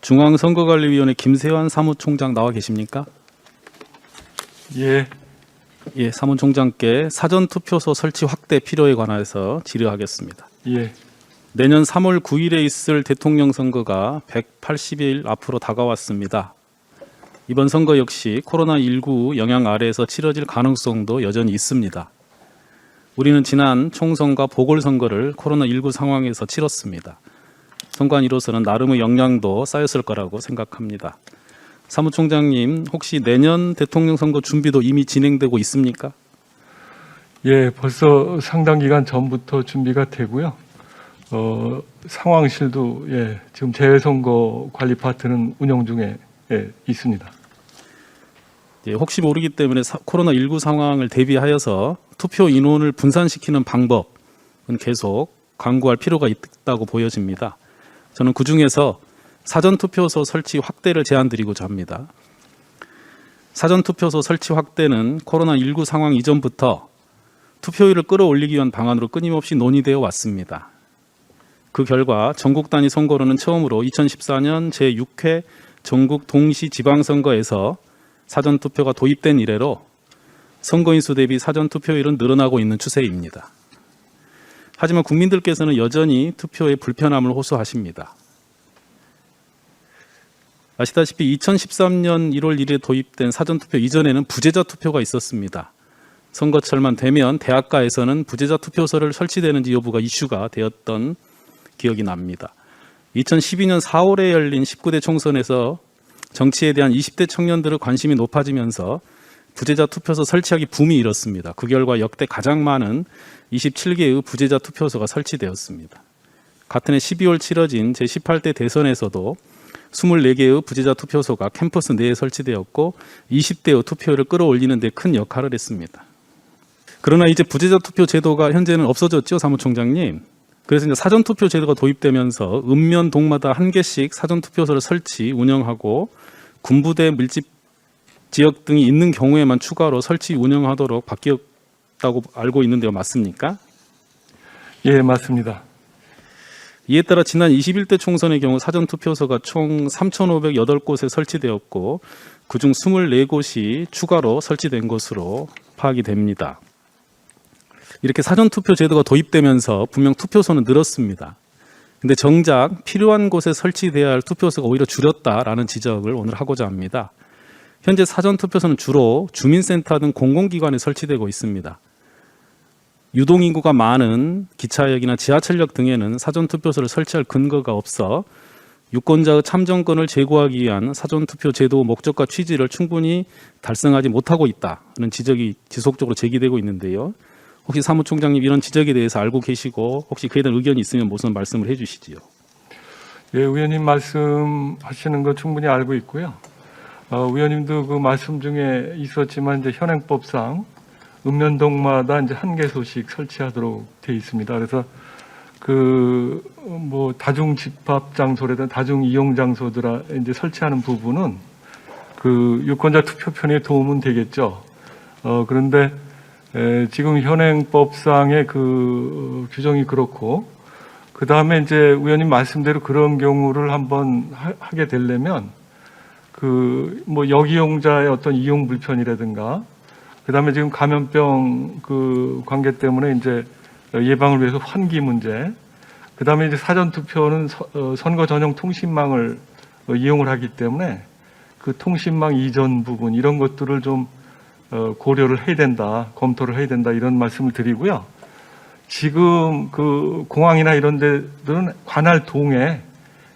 중앙선거관리위원회 김세환 사무총장 나와 계십니까? 예. 예, 사무총장께 사전투표소 설치 확대 필요에 관해서 질의하겠습니다. 예. 내년 3월 9일에 있을 대통령 선거가 180일 앞으로 다가왔습니다. 이번 선거 역시 코로나19 영향 아래에서 치러질 가능성도 여전히 있습니다. 우리는 지난 총선과 보궐선거를 코로나19 상황에서 치렀습니다. 선관위로서는 나름의 역량도 쌓였을 거라고 생각합니다. 사무총장님, 혹시 내년 대통령 선거 준비도 이미 진행되고 있습니까? 예, 벌써 상당 기간 전부터 준비가 되고요. 상황실도 지금 재선거 관리 파트는 운영 중에 있습니다. 예, 혹시 모르기 때문에 코로나19 상황을 대비하여서 투표 인원을 분산시키는 방법은 계속 강구할 필요가 있다고 보여집니다. 저는 그중에서 사전투표소 설치 확대를 제안드리고자 합니다. 사전투표소 설치 확대는 코로나19 상황 이전부터 투표율을 끌어올리기 위한 방안으로 끊임없이 논의되어 왔습니다. 그 결과 전국 단위 선거로는 처음으로 2014년 제6회 전국 동시 지방선거에서 사전투표가 도입된 이래로 선거인 수 대비 사전투표율은 늘어나고 있는 추세입니다. 하지만 국민들께서는 여전히 투표에 불편함을 호소하십니다. 아시다시피 2013년 1월 1일에 도입된 사전투표 이전에는 부재자 투표가 있었습니다. 선거철만 되면 대학가에서는 부재자 투표소를 설치되는지 여부가 이슈가 되었던 기억이 납니다. 2012년 4월에 열린 19대 총선에서 정치에 대한 20대 청년들의 관심이 높아지면서 부재자 투표소 설치하기 붐이 일었습니다. 그 결과 역대 가장 많은 27개의 부재자 투표소가 설치되었습니다. 같은 해 12월 치러진 제18대 대선에서도 24개의 부재자 투표소가 캠퍼스 내에 설치되었고 20대의 투표율을 끌어올리는 데 큰 역할을 했습니다. 그러나 이제 부재자 투표 제도가 현재는 없어졌죠, 사무총장님. 그래서 이제 사전투표 제도가 도입되면서 읍면동마다 한 개씩 사전투표소를 설치, 운영하고 군부대 밀집 지역 등이 있는 경우에만 추가로 설치, 운영하도록 바뀌었다고 알고 있는데요, 맞습니까? 예, 맞습니다. 이에 따라 지난 21대 총선의 경우 사전투표소가 총 3,508곳에 설치되었고 그중 24곳이 추가로 설치된 것으로 파악이 됩니다. 이렇게 사전투표 제도가 도입되면서 분명 투표소는 늘었습니다. 근데 정작 필요한 곳에 설치돼야 할 투표소가 오히려 줄였다라는 지적을 오늘 하고자 합니다. 현재 사전투표소는 주로 주민센터 등 공공기관에 설치되고 있습니다. 유동인구가 많은 기차역이나 지하철역 등에는 사전투표소를 설치할 근거가 없어 유권자의 참정권을 제고하기 위한 사전투표 제도 목적과 취지를 충분히 달성하지 못하고 있다는 지적이 지속적으로 제기되고 있는데요. 혹시 사무총장님 이런 지적에 대해서 알고 계시고 혹시 그에 대한 의견이 있으면 무슨 말씀을 해주시지요? 예, 의원님 말씀하시는 거 충분히 알고 있고요. 의원님도 그 말씀 중에 있었지만 이제 현행법상 읍면동마다 이제 한 개소씩 설치하도록 돼 있습니다. 그래서 그 뭐 다중 집합 장소라든 다중 이용 장소들아 이제 설치하는 부분은 그 유권자 투표 편의에 도움은 되겠죠. 그런데 지금 현행법상의 그 규정이 그렇고 그 다음에 이제 의원님 말씀대로 그런 경우를 한번 하게 되려면 그 뭐 역이용자의 어떤 이용 불편이라든가 그 다음에 지금 감염병 그 관계 때문에 이제 예방을 위해서 환기 문제, 그 다음에 이제 사전투표는 선거 전용 통신망을 이용을 하기 때문에 그 통신망 이전 부분 이런 것들을 좀 고려를 해야 된다, 검토를 해야 된다 이런 말씀을 드리고요. 지금 그 공항이나 이런 데들은 관할 동에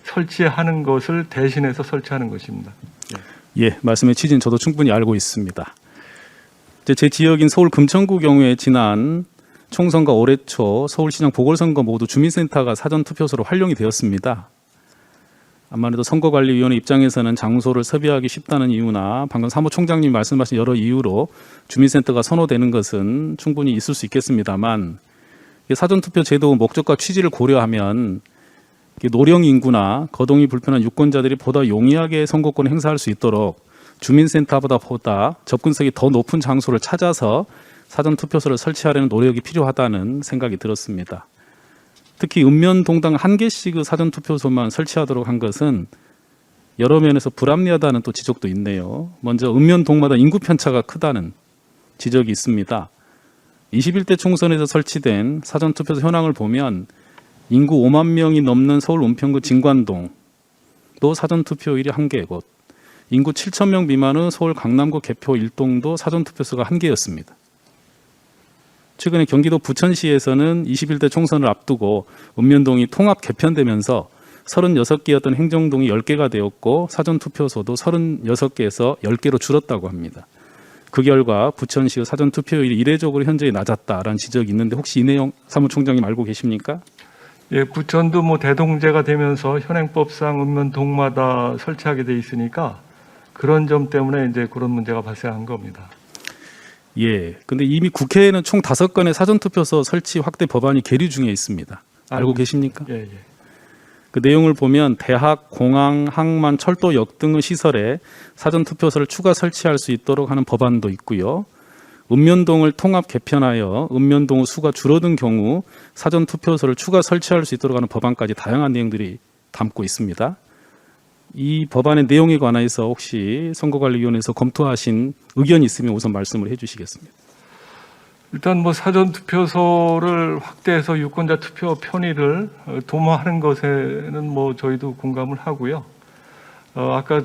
설치하는 것을 대신해서 설치하는 것입니다. 예, 말씀의 취지는 저도 충분히 알고 있습니다. 제 지역인 서울 금천구 경우에 지난 총선과 올해 초 서울시장 보궐선거 모두 주민센터가 사전투표소로 활용이 되었습니다. 아무래도 선거관리위원회 입장에서는 장소를 섭외하기 쉽다는 이유나 방금 사무총장님 말씀하신 여러 이유로 주민센터가 선호되는 것은 충분히 있을 수 있겠습니다만 사전투표 제도 목적과 취지를 고려하면 노령 인구나 거동이 불편한 유권자들이 보다 용이하게 선거권을 행사할 수 있도록 주민센터보다 접근성이 더 높은 장소를 찾아서 사전투표소를 설치하려는 노력이 필요하다는 생각이 들었습니다. 특히 읍면동당 한 개씩의 사전투표소만 설치하도록 한 것은 여러 면에서 불합리하다는 또 지적도 있네요. 먼저 읍면동마다 인구 편차가 크다는 지적이 있습니다. 21대 총선에서 설치된 사전투표소 현황을 보면 인구 5만 명이 넘는 서울 은평구 진관동도 사전투표일이 1개곳, 인구 7천 명 미만의 서울 강남구 개표 1동도 사전투표소가 1개였습니다. 최근에 경기도 부천시에서는 21대 총선을 앞두고 읍면동이 통합 개편되면서 36개였던 행정동이 10개가 되었고 사전투표소도 36개에서 10개로 줄었다고 합니다. 그 결과 부천시의 사전투표율이 이례적으로 현저히 낮았다라는 지적이 있는데 혹시 이 내용 사무총장님 알고 계십니까? 예, 부천도 뭐 대동제가 되면서 현행법상 읍면동마다 설치하게 돼 있으니까 그런 점 때문에 이제 그런 문제가 발생한 겁니다. 예. 근데 이미 국회에는 총 5건의 사전투표소 설치 확대 법안이 계류 중에 있습니다. 알고 계십니까? 예, 예. 그 내용을 보면 대학, 공항, 항만, 철도역 등의 시설에 사전투표소를 추가 설치할 수 있도록 하는 법안도 있고요. 읍면동을 통합 개편하여 읍면동의 수가 줄어든 경우 사전투표소를 추가 설치할 수 있도록 하는 법안까지 다양한 내용들이 담고 있습니다. 이 법안의 내용에 관해서 혹시 선거관리위원회에서 검토하신 의견이 있으면 우선 말씀을 해주시겠습니다. 일단 뭐 사전투표소를 확대해서 유권자 투표 편의를 도모하는 것에는 뭐 저희도 공감을 하고요. 아까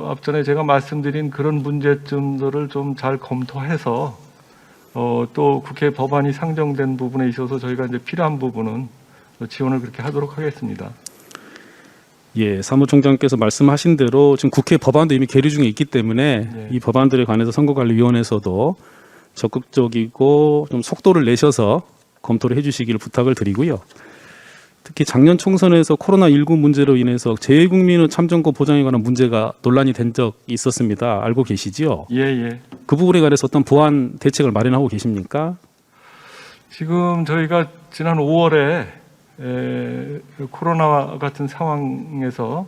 앞전에 제가 말씀드린 그런 문제점들을 좀 잘 검토해서 또 국회 법안이 상정된 부분에 있어서 저희가 이제 필요한 부분은 지원을 그렇게 하도록 하겠습니다. 예, 사무총장께서 말씀하신 대로 지금 국회 법안도 이미 계류 중에 있기 때문에 예. 이 법안들에 관해서 선거관리위원회에서도 적극적이고 좀 속도를 내셔서 검토를 해주시기를 부탁을 드리고요. 특히 작년 총선에서 코로나19 문제로 인해서 재외국민의 참정권 보장에 관한 문제가 논란이 된 적이 있었습니다. 알고 계시지요? 예, 예. 그 부분에 관해서 어떤 보완 대책을 마련하고 계십니까? 지금 저희가 지난 5월에 코로나 같은 상황에서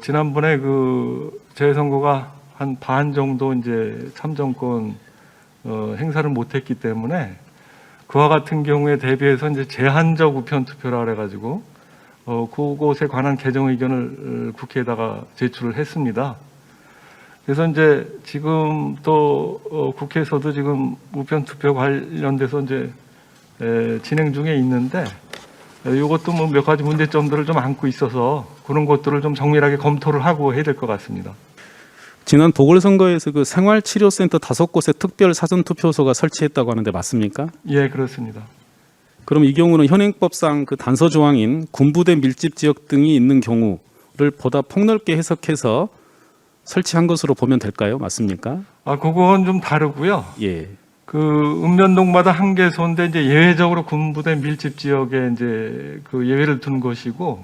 지난번에 그 재선거가 한 반 정도 이제 참정권 행사를 못했기 때문에 그와 같은 경우에 대비해서 이제 제한적 우편 투표라 그래가지고 그곳에 관한 개정 의견을 국회에다가 제출을 했습니다. 그래서 이제 지금 또 국회에서도 지금 우편 투표 관련돼서 이제 진행 중에 있는데 이것도 뭐 몇 가지 문제점들을 좀 안고 있어서 그런 것들을 좀 정밀하게 검토를 하고 해야 될 것 같습니다. 지난 보궐선거에서 그 생활치료센터 5곳에 특별 사전투표소가 설치했다고 하는데 맞습니까? 예, 그렇습니다. 그럼 이 경우는 현행법상 그 단서 조항인 군부대 밀집 지역 등이 있는 경우를 보다 폭넓게 해석해서 설치한 것으로 보면 될까요? 맞습니까? 그건 좀 다르고요. 예. 그 읍면동마다 1개소인데 이제 예외적으로 군부대 밀집 지역에 이제 그 예외를 둔 것이고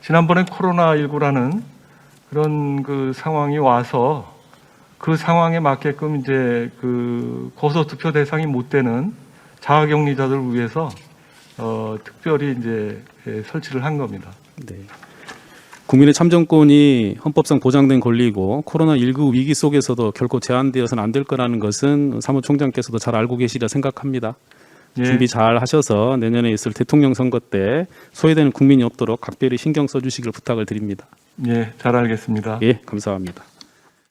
지난번에 코로나19라는 그런 그 상황이 와서 그 상황에 맞게끔 이제 그 고소 투표 대상이 못 되는 자가격리자들을 위해서 특별히 이제 설치를 한 겁니다. 네. 국민의 참정권이 헌법상 보장된 권리이고 코로나19 위기 속에서도 결코 제한되어서는 안 될 거라는 것은 사무총장께서도 잘 알고 계시리라 생각합니다. 예. 준비 잘 하셔서 내년에 있을 대통령 선거 때 소외되는 국민이 없도록 각별히 신경 써주시길 부탁을 드립니다. 예, 잘 알겠습니다. 예, 감사합니다.